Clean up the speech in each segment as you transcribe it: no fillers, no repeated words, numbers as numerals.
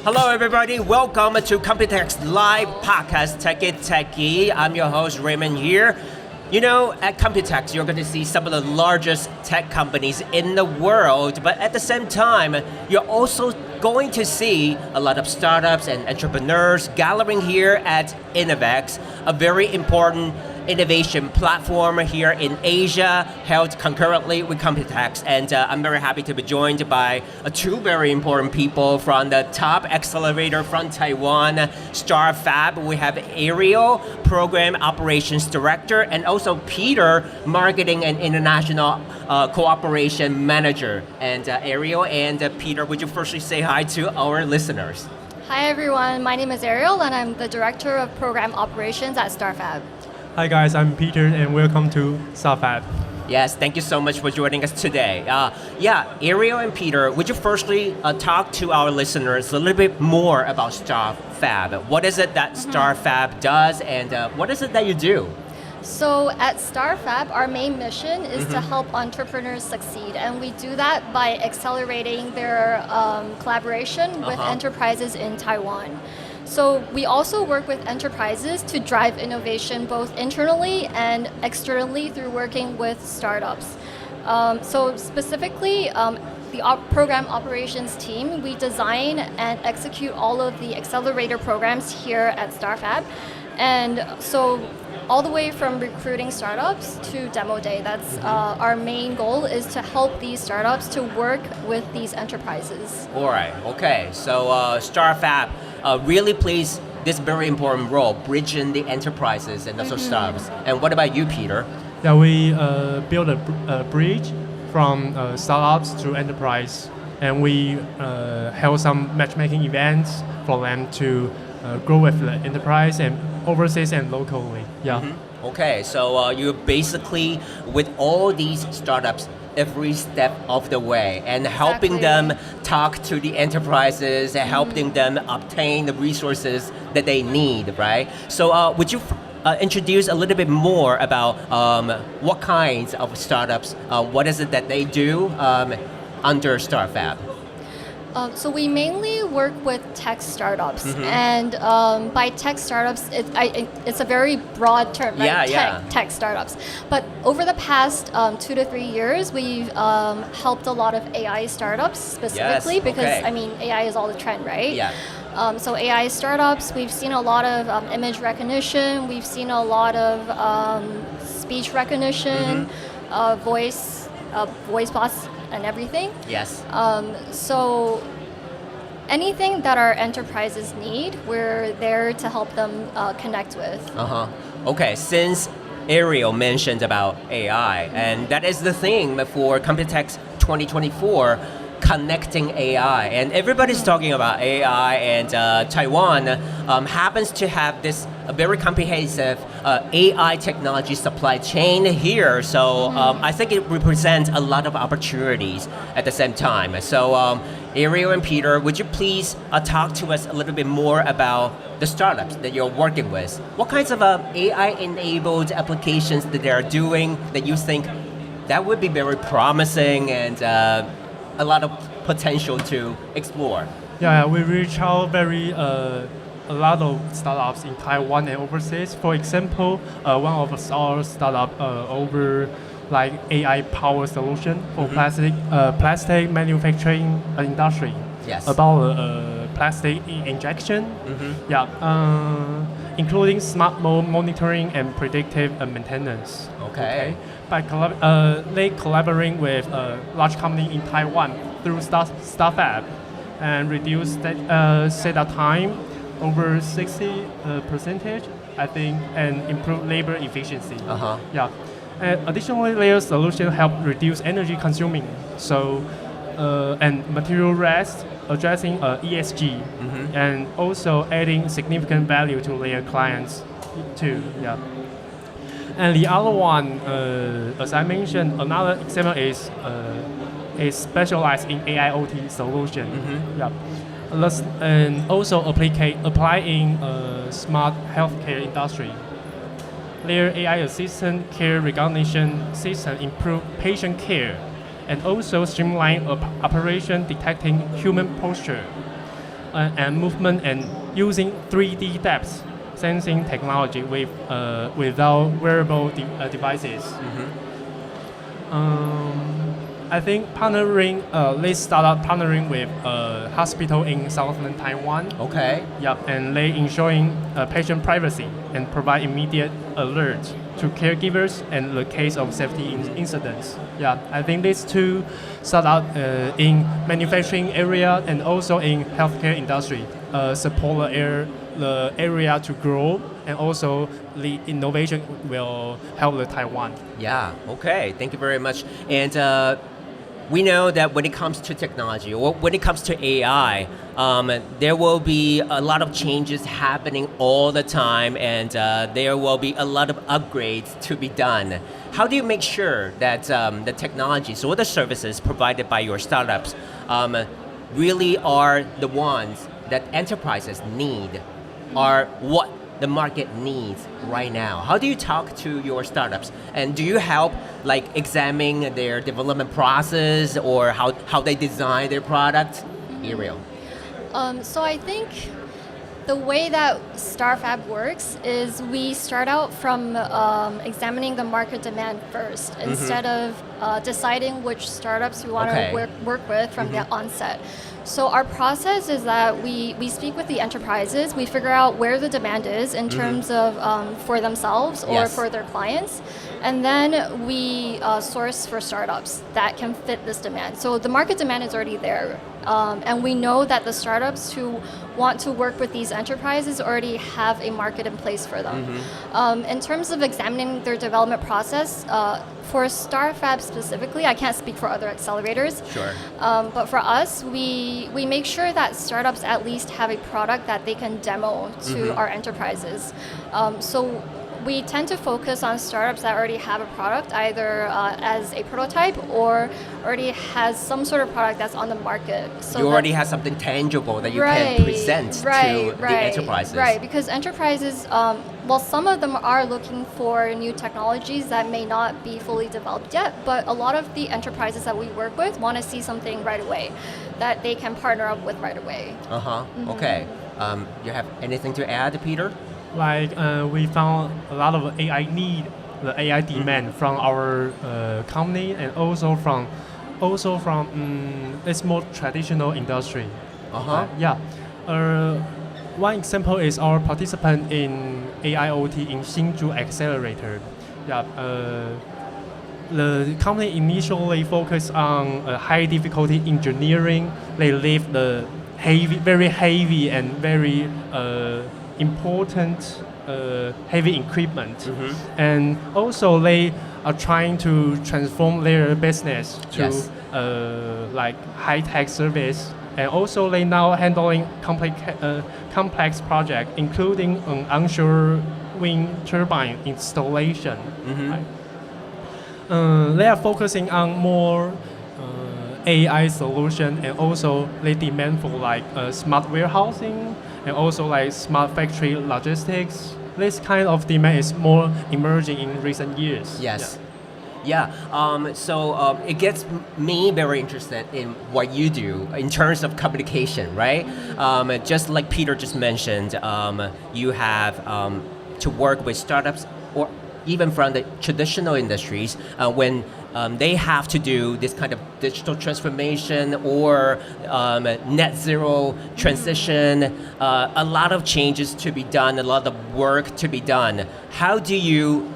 Hello, everybody. Welcome to COMPUTEX Live Podcast Tech It Techie. I'm your host, Raymond here. You know, at COMPUTEX, you're going to see some of the largest tech companies in the world, but at the same time, you're also going to see a lot of startups and entrepreneurs gathering here at Innovex, a very important innovation platform here in Asia, held concurrently with COMPUTEX. And I'm very happy to be joined by two very important people from the top accelerator from Taiwan, StarFab. We have Ariel, Program Operations Director, and also Peter, Marketing and International Cooperation Manager. And Ariel and Peter, would you firstly say hi to our listeners? Hi everyone, my name is Ariel and I'm the Director of Program Operations at StarFab. Hi guys, I'm Peter and welcome to StarFab. Yes, thank you so much for joining us today. Ariel and Peter, would you firstly talk to our listeners a little bit more about StarFab? What is it that StarFab does and what is it that you do? So at StarFab, our main mission is to help entrepreneurs succeed, and we do that by accelerating their collaboration with enterprises in Taiwan. So we also work with enterprises to drive innovation both internally and externally through working with startups. So specifically, the program operations team, we design and execute all of the accelerator programs here at StarFab. And so all the way from recruiting startups to demo day, that's our main goal, is to help these startups to work with these enterprises. All right, okay. So StarFab really plays this very important role, bridging the enterprises and also startups. And what about you, Peter? Yeah, we build a bridge from startups to enterprise, and we held some matchmaking events for them to grow with the enterprise and overseas and locally. Yeah. Okay, so you're basically with all these startups every step of the way and helping them talk to the enterprises and helping them obtain the resources that they need, right? So would you introduce a little bit more about what kinds of startups, what is it that they do under StarFab? So we mainly work with tech startups, and by tech startups, it's a very broad term, right? Tech startups. But over the past 2 to 3 years, we've helped a lot of AI startups specifically because I mean AI is all the trend, right? Yeah. So AI startups, we've seen a lot of image recognition, we've seen a lot of speech recognition, voice bots, and everything. Yes. So anything that our enterprises need, we're there to help them connect with. Okay, since Ariel mentioned about AI, and that is the theme for COMPUTEX 2024, connecting AI. And everybody's talking about AI, and Taiwan happens to have this very comprehensive AI technology supply chain here. So I think it represents a lot of opportunities at the same time. So Ariel and Peter, would you please talk to us a little bit more about the startups that you're working with? What kinds of AI-enabled applications that they are doing that you think that would be very promising and a lot of potential to explore? Yeah, we reach out a lot of startups in Taiwan and overseas. For example, one of our startup over like AI power solution for plastic manufacturing industry. Yes. About plastic injection. Yeah, including smart monitoring and predictive maintenance. Okay. By they collaborating with a large company in Taiwan through StarFab and reduce setup time over 60%, I think, and improve labor efficiency. Yeah. And additionally, their solution help reduce energy consuming. So, and material rest, addressing ESG, and also adding significant value to their clients too. Yeah. And the other one, as I mentioned, another example is specialized in AIoT solution. Yeah. And also apply in smart healthcare industry. Their AI assistant care recognition system improve patient care and also streamline operation detecting human posture. and movement and using 3D depth sensing technology without wearable devices. I think this startup partnering with a hospital in southern Taiwan. Okay. Yep, and they ensuring patient privacy and provide immediate alert to caregivers in the case of safety incidents. Yeah, I think these two startup in manufacturing area and also in healthcare industry support the area to grow, and also the innovation will help the Taiwan. Yeah, okay, thank you very much. And we know that when it comes to technology, or when it comes to AI, there will be a lot of changes happening all the time, and there will be a lot of upgrades to be done. How do you make sure that the technologies or the services provided by your startups really are the ones that enterprises need, are what the market needs right now? How do you talk to your startups, and do you help like examine their development process or how they design their product? Ariel. So I think the way that StarFab works is we start out from examining the market demand first, instead of deciding which startups we want to work with from the onset. So our process is that we speak with the enterprises, we figure out where the demand is in terms of for themselves or for their clients, and then we source for startups that can fit this demand. So the market demand is already there, and we know that the startups who want to work with these enterprises already have a market in place for them. In terms of examining their development process, for StarFab specifically, I can't speak for other accelerators, but for us, we make sure that startups at least have a product that they can demo to our enterprises. So we tend to focus on startups that already have a product, either as a prototype or already has some sort of product that's on the market. So you already have something tangible that you can present to the enterprises. Right, because enterprises, well, some of them are looking for new technologies that may not be fully developed yet, but a lot of the enterprises that we work with want to see something right away that they can partner up with right away. Okay. You have anything to add, Peter? Like we found a lot of AI need, the AI demand from our company, and also from this more traditional industry. One example is our participant in AIoT in StarFab Accelerator. The company initially focused on high difficulty engineering. They leave the very heavy and very important heavy equipment, and also they are trying to transform their business to like high-tech service, and also they now handling complex project, including an onshore wind turbine installation. They are focusing on more AI solution, and also they demand for like smart warehousing, and also like smart factory logistics. This kind of demand is more emerging in recent years. So it gets me very interested in what you do in terms of communication, right? Just like Peter just mentioned, you have to work with startups or even from the traditional industries when they have to do this kind of digital transformation or net zero transition, a lot of changes to be done, a lot of work to be done. How do you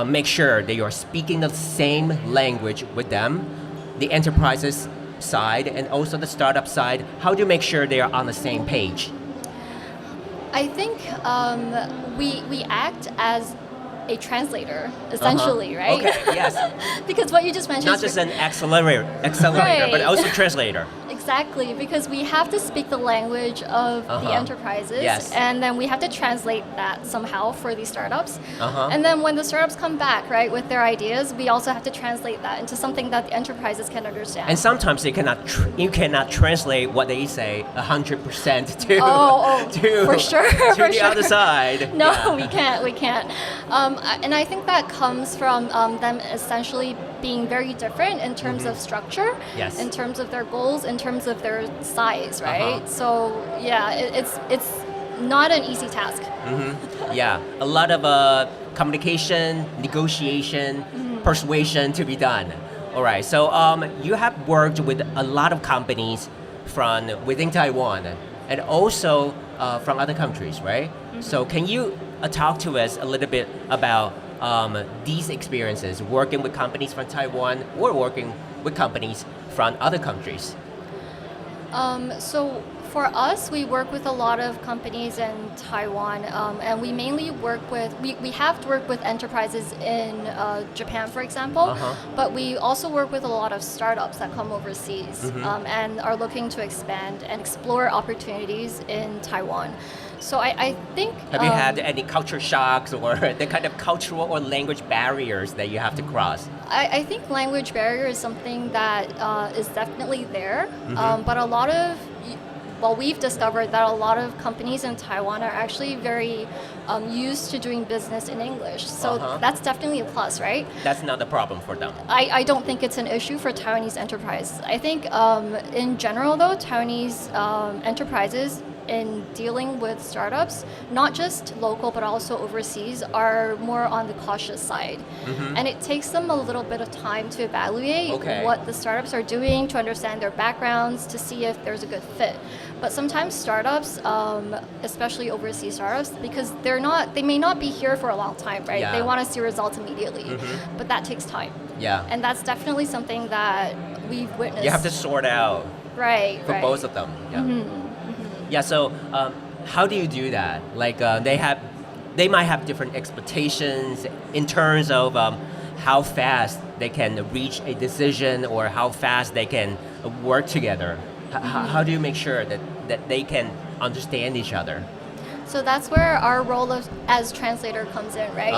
make sure that you're speaking the same language with them, the enterprises side and also the startup side? How do you make sure they are on the same page? I think we act as a translator, essentially, right? Okay, yes. Because what you just mentioned not just an accelerator, but also translator. Exactly, because we have to speak the language of the enterprises, and then we have to translate that somehow for these startups. And then when the startups come back, right, with their ideas, we also have to translate that into something that the enterprises can understand. And sometimes you cannot translate what they say 100% to for sure, to the other side. No, we can't. And I think that comes from them essentially being very different in terms of structure, in terms of their goals, in terms terms of their size, right? So yeah, it's not an easy task. Yeah, a lot of communication, negotiation, persuasion to be done. All right, so you have worked with a lot of companies from within Taiwan and also from other countries, right? So can you talk to us a little bit about these experiences, working with companies from Taiwan or working with companies from other countries? So for us, we work with a lot of companies in Taiwan, and we mainly work with, we have to work with enterprises in Japan, for example, but we also work with a lot of startups that come overseas and are looking to expand and explore opportunities in Taiwan. So I think... Have you had any culture shocks or the kind of cultural or language barriers that you have to cross? I think language barrier is something that is definitely there, but a lot of, well, we've discovered that a lot of companies in Taiwan are actually very used to doing business in English. So that's definitely a plus, right? That's not a problem for them. I don't think it's an issue for Taiwanese enterprise. I think in general though, Taiwanese enterprises in dealing with startups, not just local but also overseas, are more on the cautious side. And it takes them a little bit of time to evaluate what the startups are doing, to understand their backgrounds, to see if there's a good fit. But sometimes startups, especially overseas startups, because they may not be here for a long time, right? Yeah. They want to see results immediately, but that takes time. Yeah. And that's definitely something that we've witnessed. You have to sort out for both of them. Yeah. Yeah, so how do you do that? Like they might have different expectations in terms of how fast they can reach a decision or how fast they can work together. How do you make sure that they can understand each other? So that's where our role as translator comes in, right?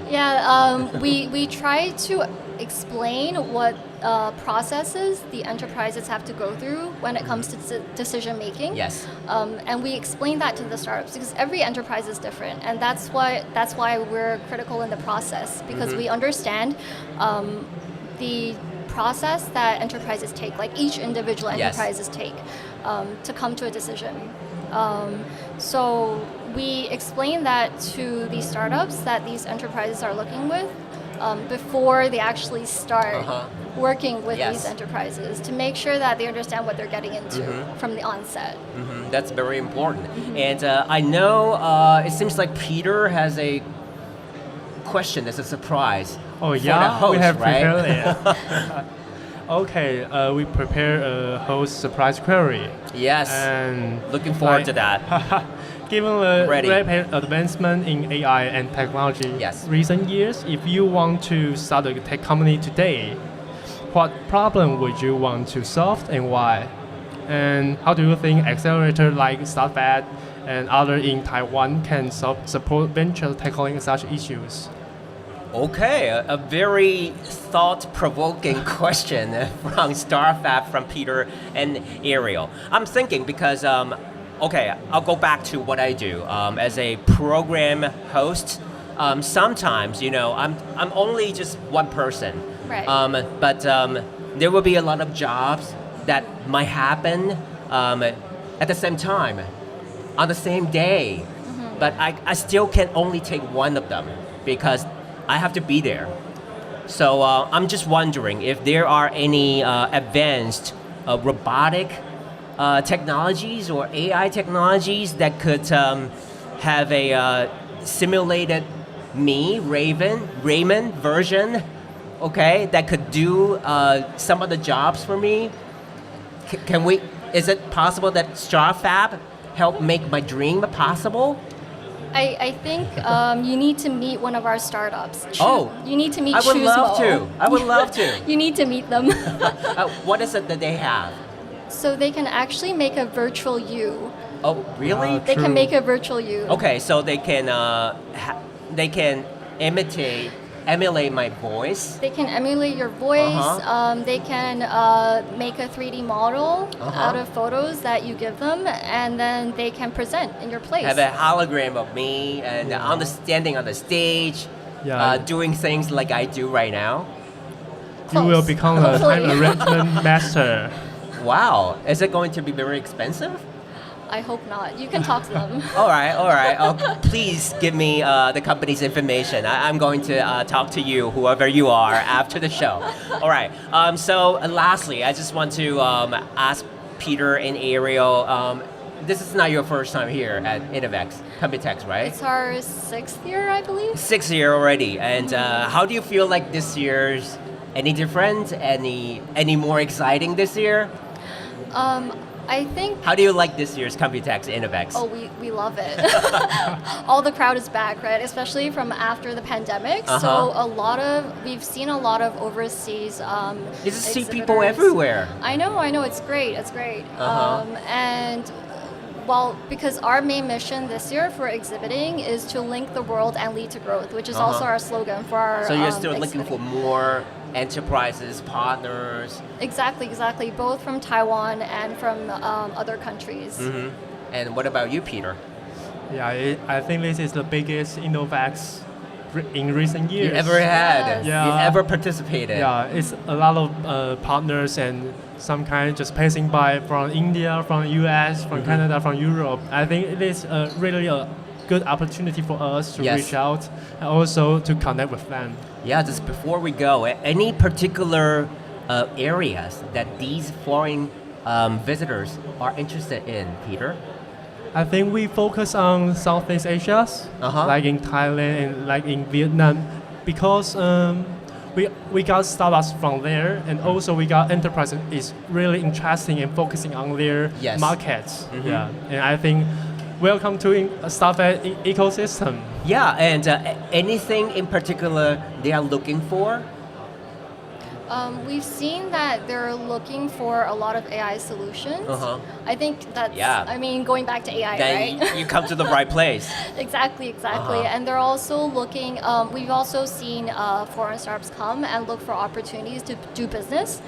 Yeah. We try to explain what processes the enterprises have to go through when it comes to decision making. Yes. And we explain that to the startups because every enterprise is different, and that's why we're critical in the process, because we understand the process that enterprises take, like each individual enterprises take, to come to a decision. So we explain that to these startups that these enterprises are looking with before they actually start working with these enterprises, to make sure that they understand what they're getting into from the onset. That's very important. And I know it seems like Peter has a question that's a surprise for the host, we have right? prepared it. Okay, we prepare a host surprise query. Yes, and looking forward to that. Given the rapid advancement in AI and technology recent years, if you want to start a tech company today, what problem would you want to solve and why? And how do you think accelerator like StarFab and other in Taiwan can support venture tackling such issues? Okay, a very thought-provoking question from StarFab, from Peter and Ariel. I'm thinking because, I'll go back to what I do as a program host. Sometimes, I'm only just one person, right? But there will be a lot of jobs that might happen at the same time, on the same day. But I still can only take one of them because I have to be there. So I'm just wondering if there are any advanced robotic technologies or AI technologies that could have a simulated Raymond version, that could do some of the jobs for me. Is it possible that StarFab help make my dream possible? I think you need to meet one of our startups. You need to meet I would love Chuzmo. to. I would love to. You need to meet them. What is it that they have? So they can actually make a virtual you. Oh, really? They can make a virtual you. Okay, so they can emulate my voice. They can emulate your voice. They can make a 3D model out of photos that you give them, and then they can present in your place. Have a hologram of me and standing on the stage, doing things like I do right now. You will become a time arrangement master. Wow, is it going to be very expensive? I hope not. You can talk to them. All right. Oh, please give me the company's information. I'm going to talk to you, whoever you are, after the show. All right. So lastly, I just want to ask Peter and Ariel, this is not your first time here at COMPUTEX, right? It's our 6th year, I believe. 6th year already. And how do you feel like this year's any different? Any more exciting this year? I think. How do you like this year's COMPUTEX Innovex? Oh, we love it. All the crowd is back, right? Especially from after the pandemic. So we've seen a lot of overseas. You just see people everywhere. I know. It's great. And well, because our main mission this year for exhibiting is to link the world and lead to growth, which is also our slogan for our. So you're still looking exhibiting. for more enterprises, partners. Exactly. Both from Taiwan and from other countries. Mm-hmm. And what about you, Peter? Yeah, I think this is the biggest Innovex in recent years. You ever had? Yes. Yeah. You ever participated? Yeah, it's a lot of partners and some kind just passing by from India, from US, from Canada, from Europe. I think it is really a good opportunity for us to reach out and also to connect with them. Yeah, just before we go, any particular areas that these foreign visitors are interested in, Peter? I think we focus on Southeast Asia, like in Thailand and like in Vietnam, because we got startups from there, and also we got enterprises is really interesting in focusing on their markets. Yeah, and I think welcome to StarFab ecosystem. Yeah, and anything in particular they are looking for? We've seen that they're looking for a lot of AI solutions. I think that's, I mean, going back to AI, then right? You come to the right place. Exactly. And they're also looking, we've also seen foreign startups come and look for opportunities to do business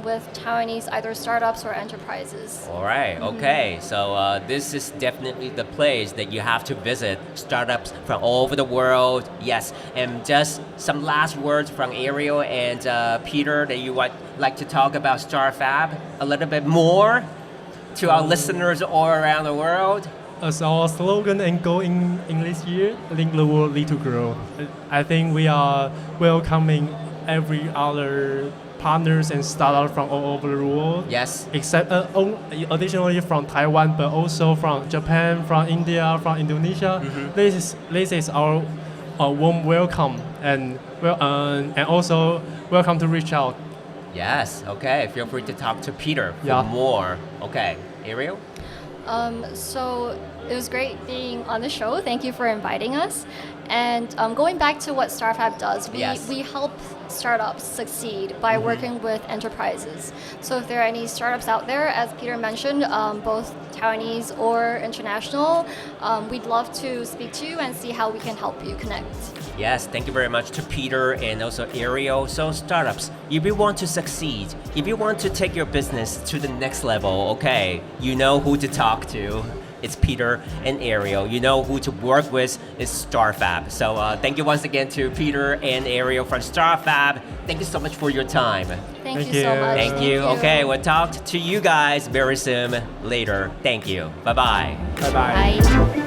with Taiwanese either startups or enterprises. All right, okay. So this is definitely the place that you have to visit. Startups from all over the world, yes. And just some last words from Ariel and Peter that you would like to talk about StarFab a little bit more to our listeners all around the world? As our slogan and goal in this year, link the world, lead to grow. I think we are welcoming every other partners and startups from all over the world. Yes. Except additionally from Taiwan, but also from Japan, from India, from Indonesia. This is our warm welcome and also welcome to reach out. Yes. Okay. Feel free to talk to Peter for more. Okay. Ariel? So it was great being on the show. Thank you for inviting us. And going back to what StarFab does, we help startups succeed by working with enterprises. So if there are any startups out there, as Peter mentioned, both Taiwanese or international, we'd love to speak to you and see how we can help you connect. Yes, thank you very much to Peter and also Ariel. So startups, if you want to succeed, if you want to take your business to the next level, okay, you know who to talk to. It's Peter and Ariel. You know who to work with is StarFab. So thank you once again to Peter and Ariel from StarFab. Thank you so much for your time. Thank you so much. Thank you. Okay, we'll talk to you guys very soon later. Thank you. Bye-bye. Bye-bye. Bye.